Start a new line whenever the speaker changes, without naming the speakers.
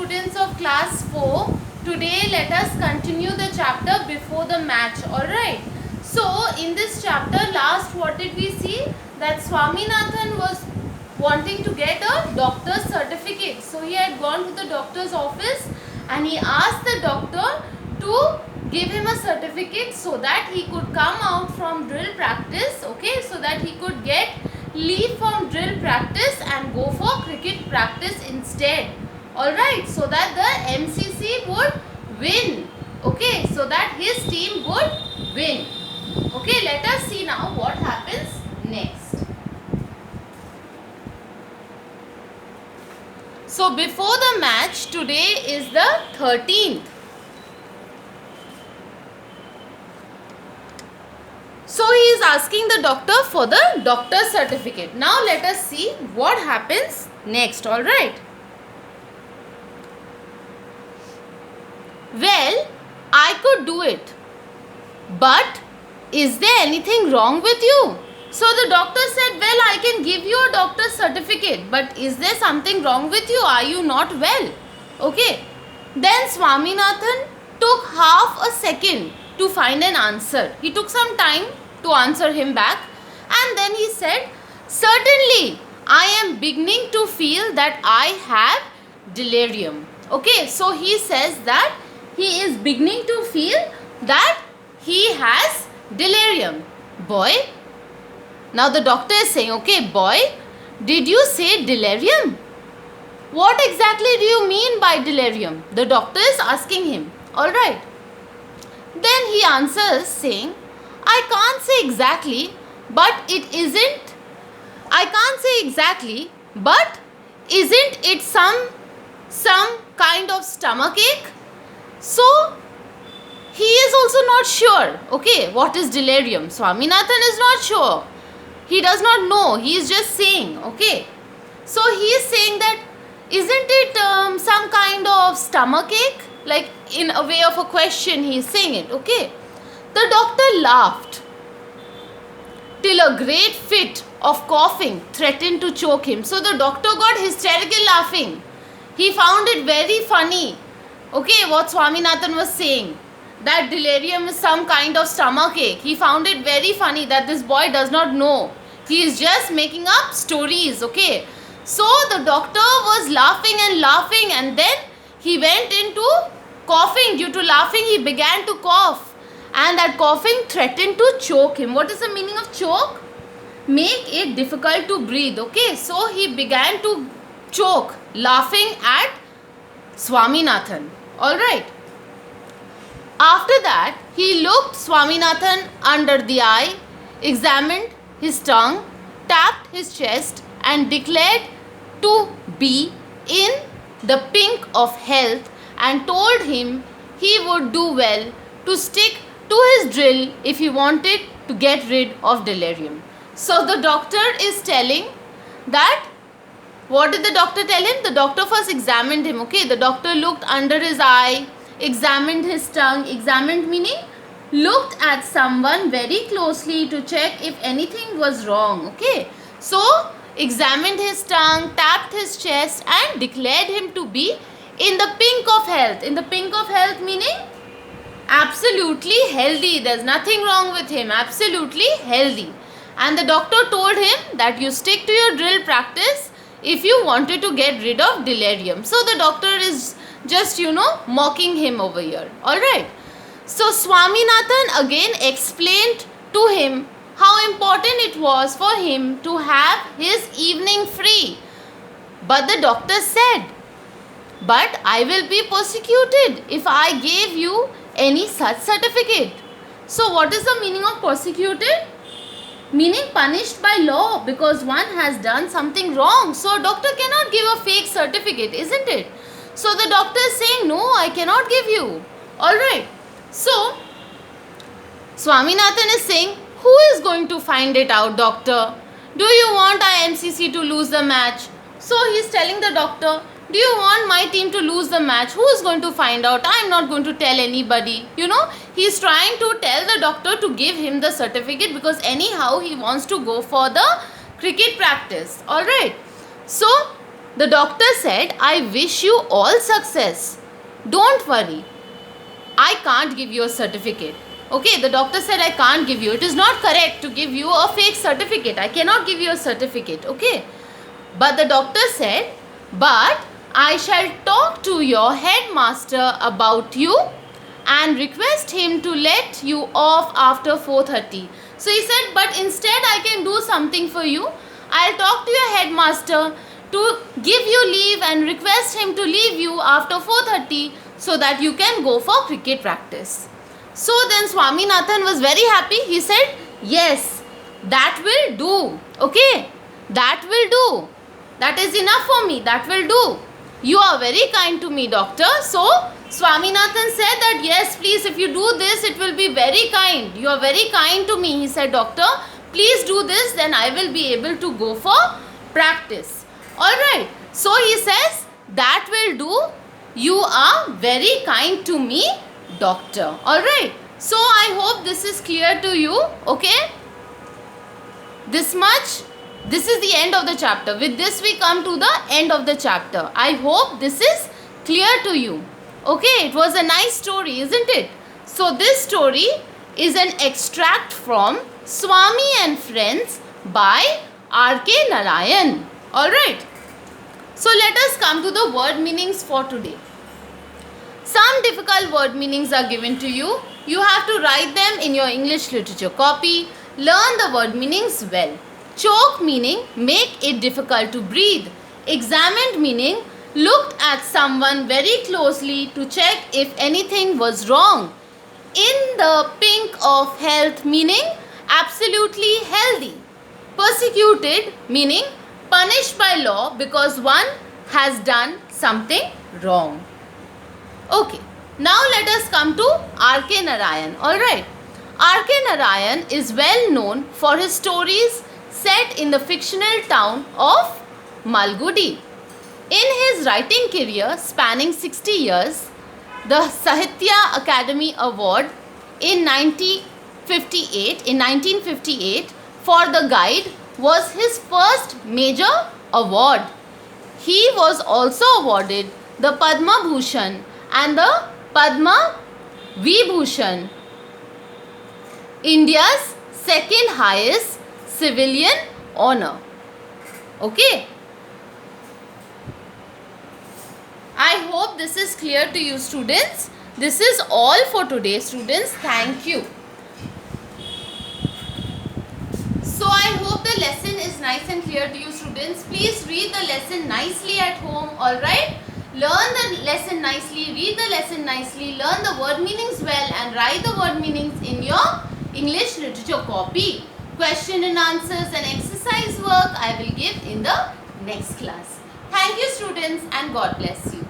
students of class 4. Today let us continue the chapter before the match. Alright. So in this chapter last what did we see? That Swaminathan was wanting to get a doctor's certificate. So he had gone to the doctor's office and he asked the doctor to give him a certificate so that he could come out from drill practice, okay, so that he could get leave from drill practice and go for cricket practice instead. Alright, so that the MCC would win, okay, so that his team would win. Okay, let us see now what happens next. So before the match, today is the 13th. So he is asking the doctor for the doctor's certificate. Now let us see what happens next. Alright. Well, I could do it. But is there anything wrong with you? So the doctor said, well, I can give you a doctor's certificate. But is there something wrong with you? Are you not well? Okay. Then Swaminathan took half a second to find an answer. He took some time to answer him back, and then he said, certainly I am beginning to feel that I have delirium. Okay, so he says that he is beginning to feel that he has delirium. Boy, now the doctor is saying, okay boy, did you say delirium? What exactly do you mean by delirium? The doctor is asking him. Alright. Then he answers saying, I can't say exactly, but it isn't. I can't say exactly, but isn't it some kind of stomachache? So he is also not sure. Okay, what is delirium? Swaminathan is not sure. He does not know. He is just saying. Okay. So he is saying that isn't it some kind of stomachache? Like in a way of a question he is saying it. Okay. The doctor laughed till a great fit of coughing threatened to choke him. So the doctor got hysterical laughing. He found it very funny. Okay, what Swaminathan was saying. That delirium is some kind of stomachache. He found it very funny that this boy does not know. He is just making up stories. Okay. So the doctor was laughing and then he went into coughing. Due to laughing, he began to cough. And that coughing threatened to choke him. What is the meaning of choke? Make it difficult to breathe. Okay. So he began to choke, laughing at Swaminathan. Alright. After that, he looked Swaminathan under the eye, examined his tongue, tapped his chest and declared to be in the pink of health and told him he would do well to stick to his drill if he wanted to get rid of delirium. So the doctor is telling that, what did the doctor tell him? The doctor first examined him. Okay, the doctor looked under his eye, examined his tongue. Examined meaning looked at someone very closely to check if anything was wrong. Okay, so examined his tongue, tapped his chest and declared him to be in the pink of health. In the pink of health meaning absolutely healthy. There's nothing wrong with him. Absolutely healthy. And the doctor told him that you stick to your drill practice if you wanted to get rid of delirium. So the doctor is just, mocking him over here. Alright. So Swaminathan again explained to him how important it was for him to have his evening free. But the doctor said, but I will be persecuted if I gave you any such certificate. So what is the meaning of persecuted? Meaning punished by law because one has done something wrong. So doctor cannot give a fake certificate, isn't it? So the doctor is saying, no, I cannot give you. Alright. So Swaminathan is saying, who is going to find it out, doctor? Do you want IMCC to lose the match? So he is telling the doctor, do you want my team to lose the match? Who is going to find out? I am not going to tell anybody. He is trying to tell the doctor to give him the certificate because anyhow he wants to go for the cricket practice. Alright. So The doctor said, I wish you all success. Don't worry. I can't give you a certificate. Okay, the doctor said I can't give you. It is not correct to give you a fake certificate. I cannot give you a certificate. Okay. But the doctor said, but I shall talk to your headmaster about you and request him to let you off after 4:30. So he said, but instead I can do something for you. I'll talk to your headmaster to give you leave and request him to leave you after 4:30 so that you can go for cricket practice. So then Swaminathan was very happy. He said, yes, that will do. Okay, that will do. That is enough for me. That will do. You are very kind to me, doctor. So Swaminathan said that, yes, please, if you do this, it will be very kind. You are very kind to me. He said, doctor, please do this, then I will be able to go for practice. Alright. So he says, that will do. You are very kind to me, doctor. Alright. So I hope this is clear to you. Okay. This much. This is the end of the chapter. With this we come to the end of the chapter. I hope this is clear to you. Okay, it was a nice story, isn't it? So this story is an extract from Swami and Friends by R.K. Narayan. Alright. So let us come to the word meanings for today. Some difficult word meanings are given to you. You have to write them in your English literature copy. Learn the word meanings well. Choke meaning make it difficult to breathe. Examined meaning looked at someone very closely to check if anything was wrong. In the pink of health meaning absolutely healthy. Persecuted meaning punished by law because one has done something wrong. Okay, now let us come to R.K. Narayan. Alright, R.K. Narayan is well known for his stories set in the fictional town of Malgudi. In his writing career spanning 60 years, the Sahitya Academy Award in 1958 for the guide was his first major award. He was also awarded the Padma Bhushan and the Padma Vibhushan, India's second highest civilian honor. Okay. I hope this is clear to you, students. This is all for today, students. Thank you. So I hope the lesson is nice and clear to you, students. Please read the lesson nicely at home. Alright. Learn the lesson nicely. Read the lesson nicely. Learn the word meanings well and write the word meanings in your English literature copy. Question and answers and exercise work I will give in the next class. Thank you, students, and God bless you.